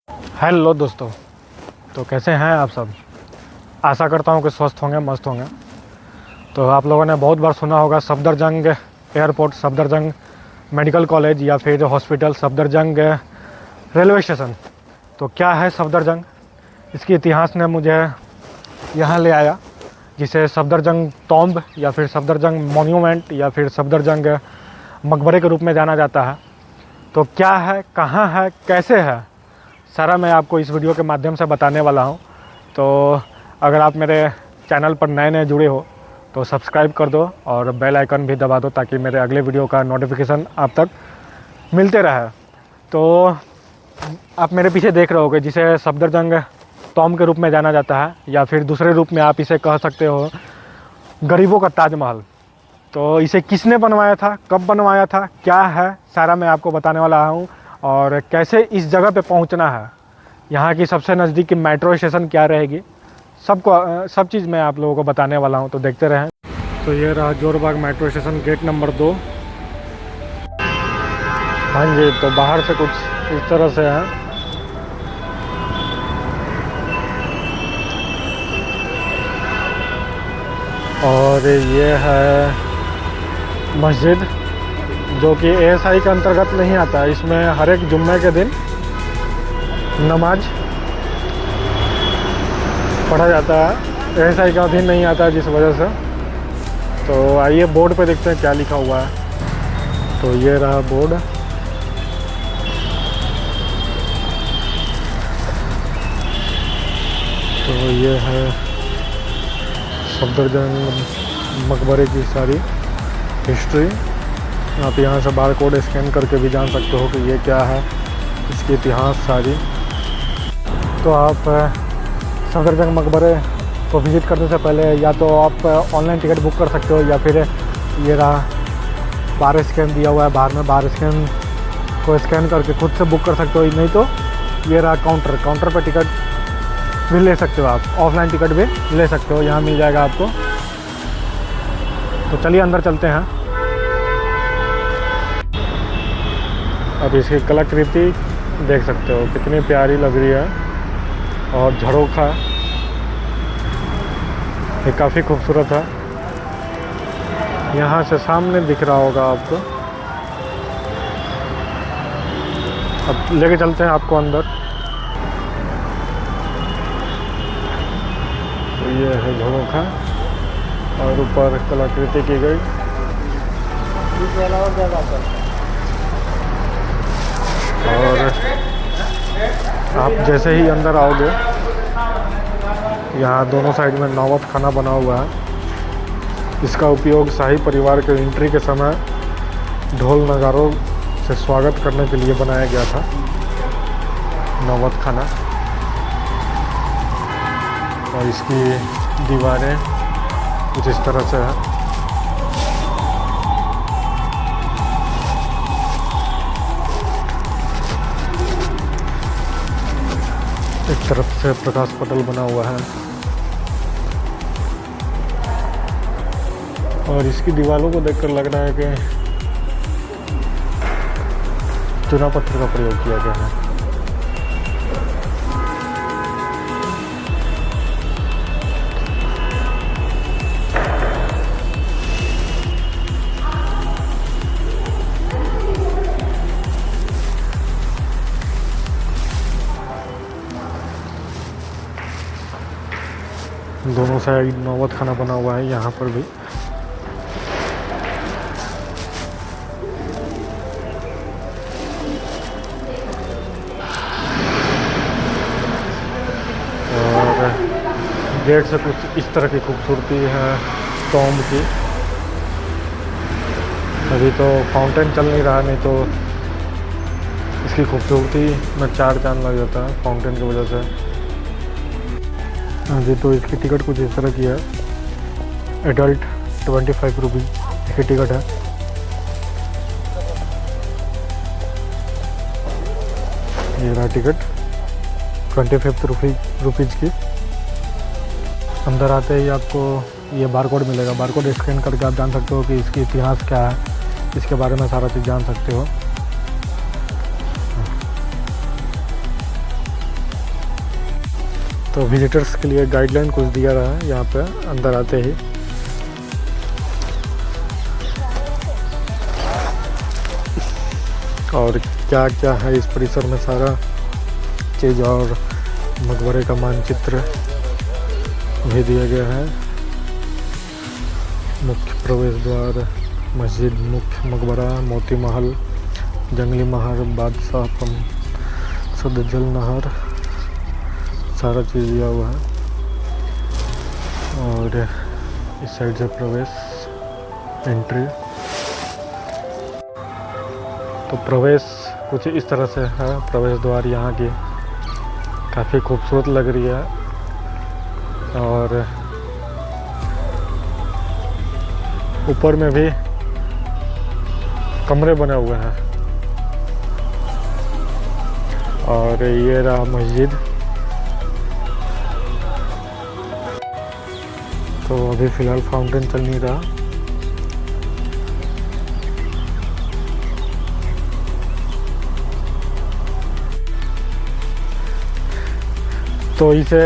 Hello दोस्तों। तो कैसे हैं आप सब। आशा करता हूं कि स्वस्थ होंगे, मस्त होंगे। तो आप लोगों ने बहुत बार सुना होगा Safdarjung airport, Safdarjung medical college या फिर हॉस्पिटल, सफदरजंग रेलवे स्टेशन। तो क्या है सफदरजंग, इसकी इतिहास ने मुझे यहाँ ले आया, जिसे सफदरजंग टॉम्ब या फिर सफदरजंग मॉन्यूमेंट या फिर सफदरजंग मकबरे के रूप में जाना जाता है। तो क्या है, कहाँ है, कैसे है, सारा मैं आपको इस वीडियो के माध्यम से बताने वाला हूं। तो अगर आप मेरे चैनल पर नए नए जुड़े हो तो सब्सक्राइब कर दो और बेल आइकन भी दबा दो, ताकि मेरे अगले वीडियो का नोटिफिकेशन आप तक मिलते रहे। तो आप मेरे पीछे देख रहे होगे, जिसे सफदरजंग टॉम्ब के रूप में जाना जाता है, या फिर दूसरे रूप में आप इसे कह सकते हो गरीबों का ताजमहल। तो इसे किसने बनवाया था, कब बनवाया था, क्या है, सारा मैं आपको बताने वाला हूँ। और कैसे इस जगह पे पहुंचना है, यहाँ की सबसे नज़दीक की मेट्रो स्टेशन क्या रहेगी, सब चीज़ मैं आप लोगों को बताने वाला हूँ। तो देखते रहें। तो ये रहा Jorbagh metro station, gate number 2। हाँ जी, तो बाहर से कुछ इस तरह से है। और ये है मस्जिद, जो कि एएसआई के अंतर्गत नहीं आता है। इसमें हर एक जुम्मे के दिन नमाज पढ़ा जाता है, एएसआई का अधीन नहीं आता है जिस वजह से। तो आइए बोर्ड पे देखते हैं क्या लिखा हुआ है। तो ये रहा बोर्ड। तो ये है सफदरजंग मकबरे की सारी हिस्ट्री। आप यहाँ से बार कोड स्कैन करके भी जान सकते हो कि ये क्या है, इसकी इतिहास सारी। तो आप सफदरजंग मकबरे को विज़िट करने से पहले या तो आप ऑनलाइन टिकट बुक कर सकते हो, या फिर ये रहा बार स्कैन दिया हुआ है बाहर में, बार स्कैन को स्कैन करके खुद से बुक कर सकते हो। नहीं तो ये रहा काउंटर पर टिकट भी ले सकते हो, आप ऑफलाइन टिकट भी ले सकते हो, यहाँ मिल जाएगा आपको। तो चलिए अंदर चलते हैं। अब इसकी कलाकृति देख सकते हो कितनी प्यारी लग रही है, और झरोखा ये काफ़ी खूबसूरत है। यहाँ से सामने दिख रहा होगा आपको। अब लेके चलते हैं आपको अंदर। तो ये है झरोखा, और ऊपर कलाकृति की गई। और आप जैसे ही अंदर आओगे, यहाँ दोनों साइड में नौबत खाना बना हुआ है। इसका उपयोग शाही परिवार के एंट्री के समय ढोल नगारों से स्वागत करने के लिए बनाया गया था, नौबत खाना। और इसकी दीवारें कुछ इस तरह से है। एक तरफ से प्रकाश पटल बना हुआ है, और इसकी दीवारों को देखकर लग रहा है कि चूना पत्थर का प्रयोग किया गया है। दोनों साइड नौबत खाना बना हुआ है, यहाँ पर भी। और गेट से कुछ इस तरह की खूबसूरती है टॉम्ब की। अभी तो फाउंटेन चल नहीं रहा, नहीं तो इसकी खूबसूरती में चार चांद लग जाता है फाउंटेन की वजह से। हाँ जी, तो इसकी टिकट कुछ इस तरह की है। एडल्ट 25 रुपीज़ इसकी टिकट है। ये रहा टिकट 25 रुपीज़ की। अंदर आते ही आपको ये बार कोड मिलेगा, बार कोड स्कैन करके आप जान सकते हो कि इसकी इतिहास क्या है, इसके बारे में सारा चीज़ जान सकते हो। तो विजिटर्स के लिए गाइडलाइन कुछ दिया रहा है यहाँ पे अंदर आते ही। और क्या क्या है इस परिसर में सारा चीज़, और मकबरे का मानचित्र भी दिया गया है। मुख्य प्रवेश द्वार, मस्जिद, मुख्य मकबरा, मोती महल, जंगली महल, बादशाह सदजल नहर, सारा चीज़ दिया हुआ है। और इस साइड से प्रवेश, एंट्री। तो प्रवेश कुछ इस तरह से है। प्रवेश द्वार यहाँ की काफ़ी खूबसूरत लग रही है। और ऊपर में भी कमरे बने हुए हैं। और ये रहा मस्जिद। तो अभी फ़िलहाल फाउंटेन चल नहीं रहा। तो इसे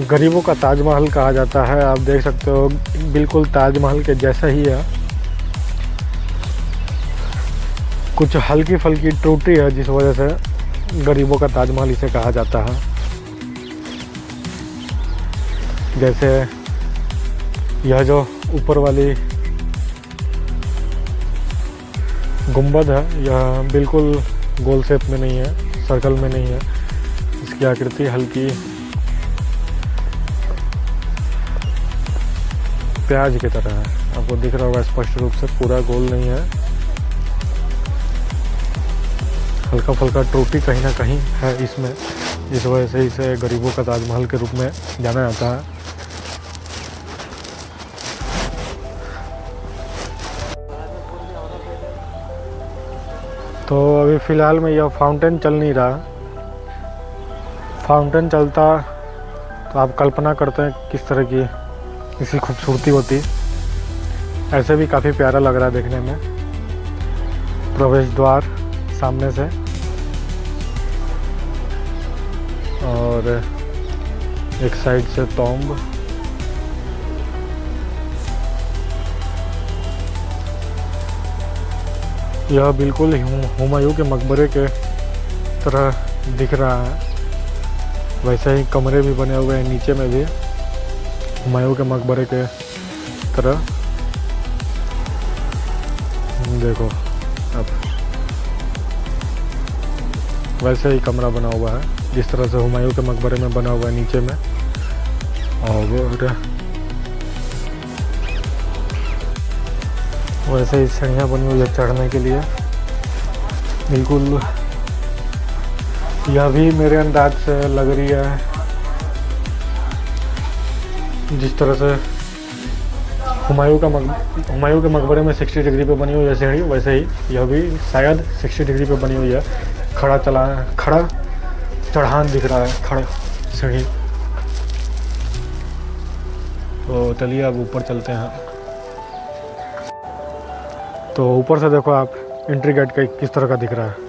गरीबों का ताजमहल कहा जाता है। आप देख सकते हो बिल्कुल ताजमहल के जैसा ही है। कुछ हल्की फुल्की त्रुटि है जिस वजह से गरीबों का ताजमहल इसे कहा जाता है। जैसे यह जो ऊपर वाली गुंबद है, यह बिल्कुल गोल शेप में नहीं है, सर्कल में नहीं है। इसकी आकृति हल्की प्याज की तरह है। आपको दिख रहा होगा स्पष्ट रूप से, पूरा गोल नहीं है, हल्का फुल्का त्रुटि कहीं ना कहीं है इसमें। इस वजह से इसे गरीबों का ताजमहल के रूप में जाना जाता है। तो अभी फ़िलहाल में यह फाउंटेन चल नहीं रहा। फाउंटेन चलता तो आप कल्पना करते हैं किस तरह की इसकी खूबसूरती होती। ऐसे भी काफ़ी प्यारा लग रहा है देखने में। प्रवेश द्वार सामने से, और एक साइड से तोम्ब। यह बिल्कुल हुमायूं के मकबरे के तरह दिख रहा है। वैसे ही कमरे भी बने हुए हैं नीचे में भी, हुमायूं के मकबरे के तरह। देखो अब वैसे ही कमरा बना हुआ है जिस तरह से हुमायूं के मकबरे में बना हुआ है नीचे में। और वैसे ही सीढ़ियाँ बनी हुई है चढ़ने के लिए। बिल्कुल यह भी मेरे अंदाज से लग रही है जिस तरह से हुमायूं के मकबरे में 60 डिग्री पे बनी हुई है सीढ़ी, वैसे ही यह भी शायद 60 डिग्री पे बनी हुई है। खड़ा चढ़ान दिख रहा है, खड़ा सीढ़ी। तो चलिए अब ऊपर चलते हैं। तो ऊपर से देखो आप एंट्री गेट का किस तरह का दिख रहा है।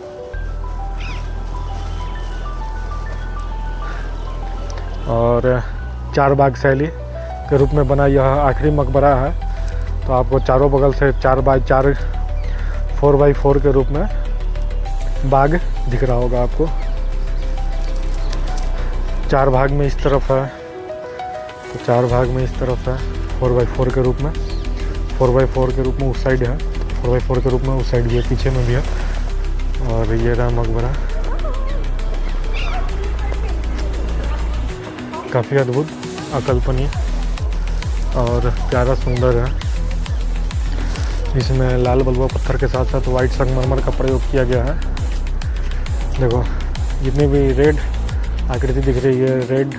और 4 बाग शैली के रूप में बना यह आखिरी मकबरा है। तो आपको चारों बगल से 4x4 4x4 के रूप में बाग दिख रहा होगा आपको। 4 भाग में इस तरफ है, तो 4 भाग में इस तरफ है 4x4 के रूप में। 4x4 के रूप में उस साइड है, 4x4 के रूप में उस साइड भी है, पीछे में भी है। और ये रहा मकबरा, काफ़ी अद्भुत, अकल्पनीय और प्यारा सुंदर है। इसमें लाल बलुआ पत्थर के साथ साथ वाइट संगमरमर का प्रयोग किया गया है। देखो जितनी भी रेड आकृति दिख रही है, रेड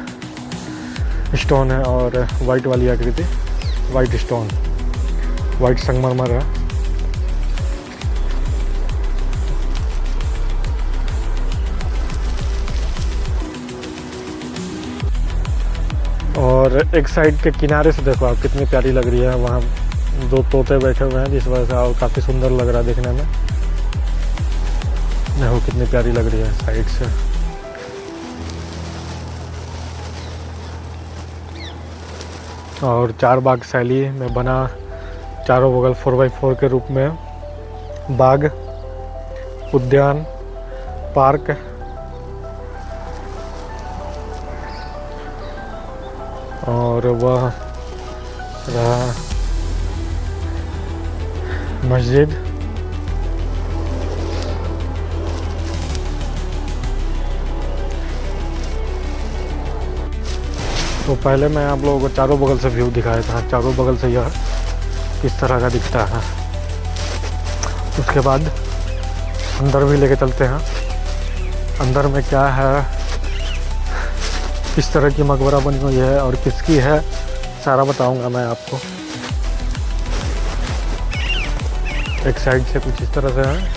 स्टोन है, और वाइट वाली आकृति वाइट स्टोन, वाइट संगमरमर है। और एक साइड के किनारे से देखो आप कितनी प्यारी लग रही है। वहाँ 2 तोते बैठे हुए हैं जिस वजह से और काफ़ी सुंदर लग रहा है देखने में। देखो कितनी प्यारी लग रही है साइड से। और 4 बाग शैली में बना, चारों बगल 4x4 के रूप में बाग, उद्यान, पार्क और वह रहा मस्जिद। तो पहले मैं आप लोगों को चारों बगल से व्यू दिखाया था, चारों बगल से यह किस तरह का दिखता है। उसके बाद अंदर भी लेके चलते हैं, अंदर में क्या है, किस तरह की मकबरा बनी हुई है और किसकी है, सारा बताऊंगा मैं आपको। एक साइड से कुछ इस तरह से है।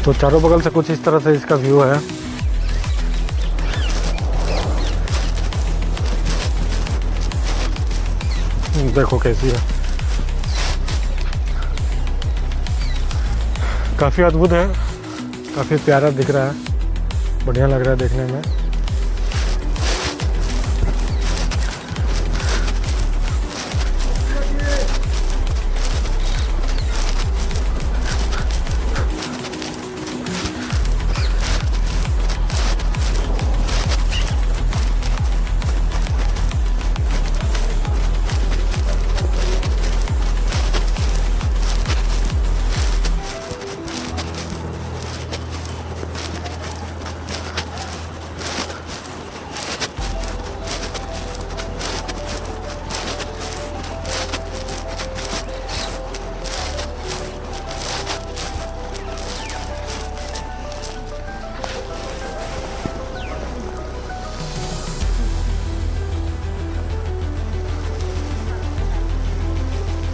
तो चारों बगल से कुछ इस तरह से इसका व्यू है। देखो कैसी है, काफ़ी अद्भुत है, काफ़ी प्यारा दिख रहा है, बढ़िया लग रहा है देखने में।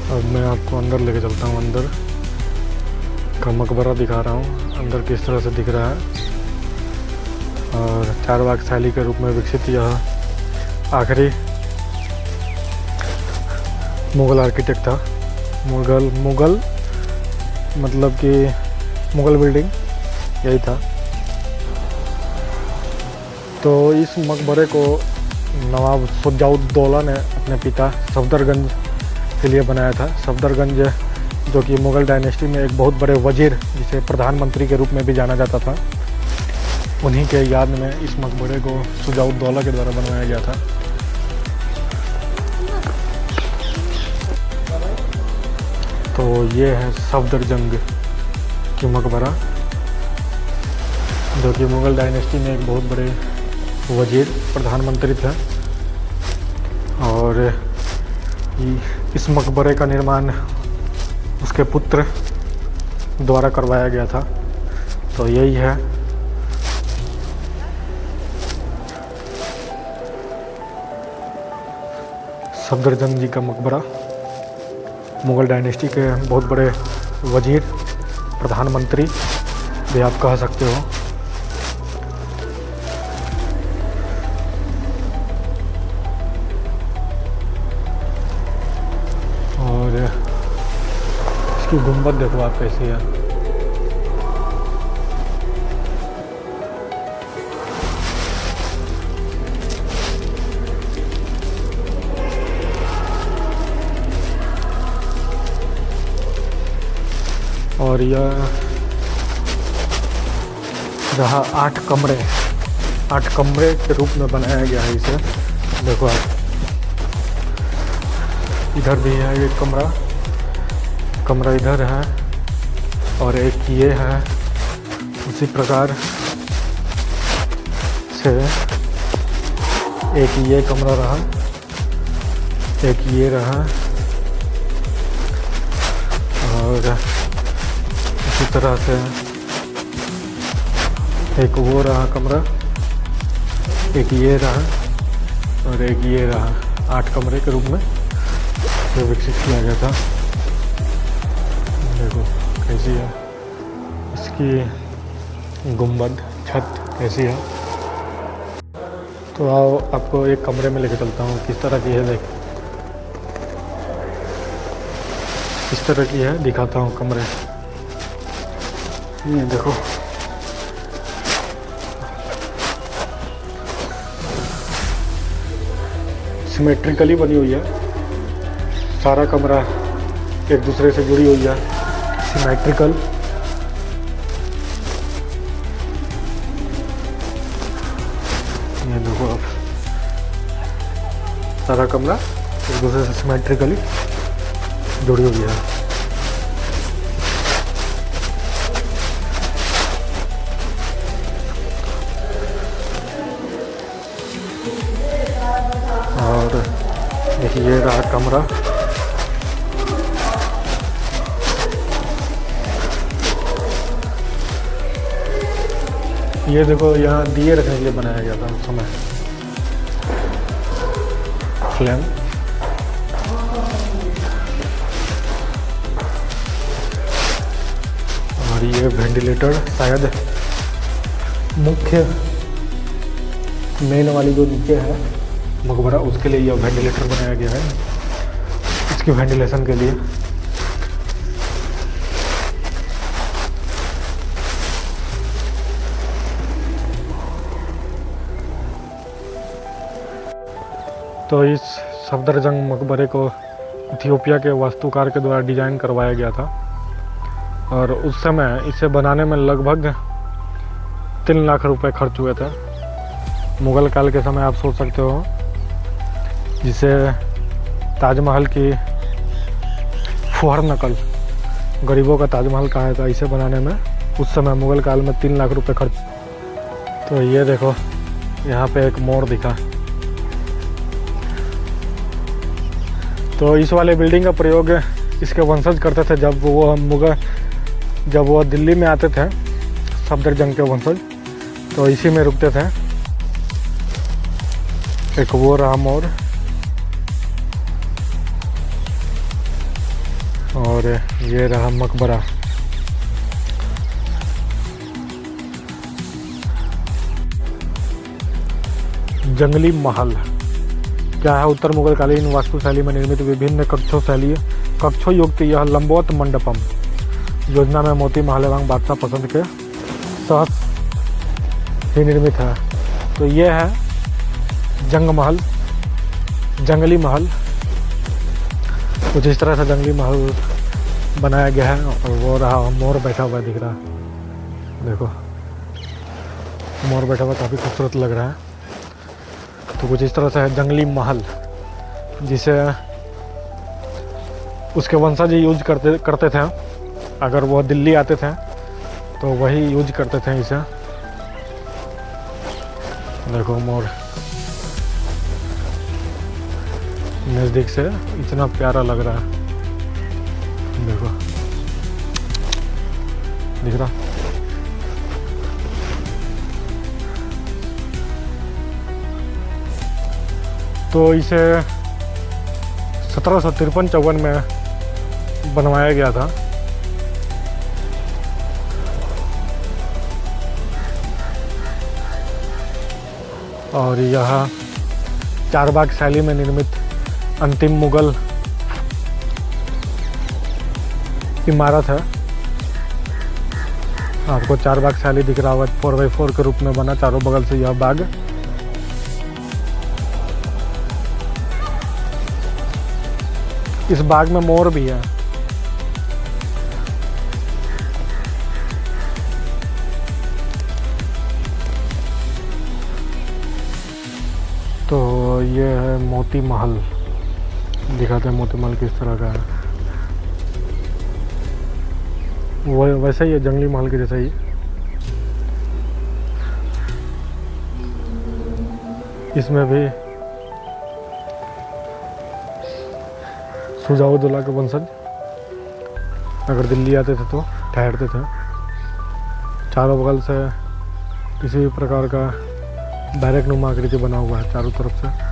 अब मैं आपको अंदर लेके चलता हूँ, अंदर का मकबरा दिखा रहा हूँ, अंदर किस तरह से दिख रहा है। और 4 बाग शैली के रूप में विकसित यह आखिरी मुग़ल आर्किटेक्ट था। मुग़ल मतलब कि मुग़ल बिल्डिंग यही था। तो इस मकबरे को नवाब शुजाउद्दौला ने अपने पिता सफदरगंज के लिए बनाया था। सफदरगंज जो कि मुग़ल डायनेस्टी में एक बहुत बड़े वजीर, जिसे प्रधानमंत्री के रूप में भी जाना जाता था, उन्हीं के याद में इस मकबरे को शुजाउद्दौला के द्वारा बनवाया गया था। तो ये है सफदरजंग की मकबरा, जो कि मुग़ल डायनेस्टी में एक बहुत बड़े वजीर, प्रधानमंत्री थे। और इस मकबरे का निर्माण उसके पुत्र द्वारा करवाया गया था। तो यही है सफदरजंग जी का मकबरा। मुग़ल डायनेस्टी के बहुत बड़े वजीर, प्रधानमंत्री भी आप कह सकते हो। और इसकी गुंबद देखो आप कैसी है। और यह रहा 8 कमरे के रूप में बनाया गया है इसे। देखो आप, इधर भी है एक कमरा इधर है, और एक ये है। उसी प्रकार से एक ये कमरा रहा, एक ये रहा, और इसी तरह से एक वो रहा कमरा, एक ये रहा, और एक ये रहा। 8 कमरे के रूप में ये विकसित किया गया था। देखो कैसी है इसकी गुंबद, छत कैसी है। तो आओ आपको एक कमरे में लेके चलता हूँ, किस तरह की है। देख, किस तरह की है दिखाता हूँ कमरे। ये देखो, सिमेट्रिकली बनी हुई है। सारा कमरा एक दूसरे से जुड़ी हुई है, सिमेट्रिकल। ये देखो आप, सारा कमरा एक दूसरे से सिमेट्रिकली जुड़ी हुई है। और देखिए ये रहा कमरा। ये देखो, यहाँ दिए रखने के लिए बनाया गया था उस समय, फ्लेम। और ये वेंटिलेटर, शायद मुख्य मेन वाली जो नीचे है मकबरा, उसके लिए यह वेंटिलेटर बनाया गया है, इसकी वेंटिलेशन के लिए। तो इस सफदरजंग मकबरे को इथियोपिया के वास्तुकार के द्वारा डिज़ाइन करवाया गया था, और उस समय इसे बनाने में लगभग 3 लाख रुपए खर्च हुए थे। मुग़ल काल के समय आप सोच सकते हो, जिसे ताजमहल की फुहर नकल, गरीबों का ताजमहल कहा था, इसे बनाने में उस समय मुग़ल काल में 3 लाख रुपए खर्च। तो ये देखो, यहाँ पे एक मोर दिखा। तो इस वाले बिल्डिंग का प्रयोग इसके वंशज करते थे जब वो दिल्ली में आते थे, सफदरजंग के वंशज, तो इसी में रुकते थे। एक वो रहा मोर, और ये रहा मकबरा। जंगली महल क्या है? उत्तर मुगल कालीन वास्तुशैली में निर्मित विभिन्न कक्षों युक्त यह लंबवत मंडपम योजना में मोती महल एवं बादशाह पसंद के साथ ही निर्मित है। तो ये है जंग महल, जंगली महल। कुछ इस तरह से जंगली महल बनाया गया है, और वो रहा मोर बैठा हुआ दिख रहा है। देखो, मोर बैठा हुआ काफ़ी खूबसूरत लग रहा है। तो कुछ इस तरह से है जंगली महल, जिसे उसके वंशज ही यूज करते थे। अगर वो दिल्ली आते थे तो वही यूज करते थे इसे। देखो मोर नज़दीक से इतना प्यारा लग रहा है। देखो, दिख रहा। तो इसे 1753-54 में बनवाया गया था। और यह चारबाग शैली में निर्मित अंतिम मुगल इमारत है। आपको चारबाग शैली दिख रहा होगा, 4x4 के रूप में बना, चारों बगल से यह बाग। इस बाग में मोर भी है। ये है मोती महल, दिखाते हैं मोती महल किस तरह का है। वो वैसे ही है, जंगली महल के जैसा ही। इसमें भी शुजाउद्दौला के वंशज अगर दिल्ली आते थे तो ठहरते थे। चारों बगल से किसी भी प्रकार का बैरक नुमा आकृति बना हुआ है चारों तरफ से।